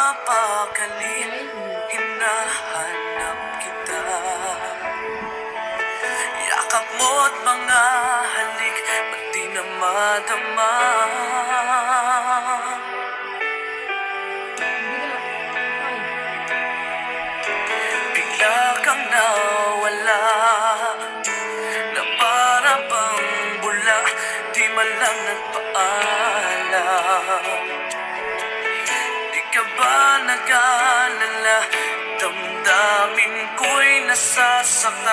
nagpapakali, hinahanap kita. Yakap mo't mga halik, ba't di na madama? Bigla kang nawala, na para bang bula, di man lang nagpaalam. Di ka ba nag-alala, damdamin ko'y nasasaktan?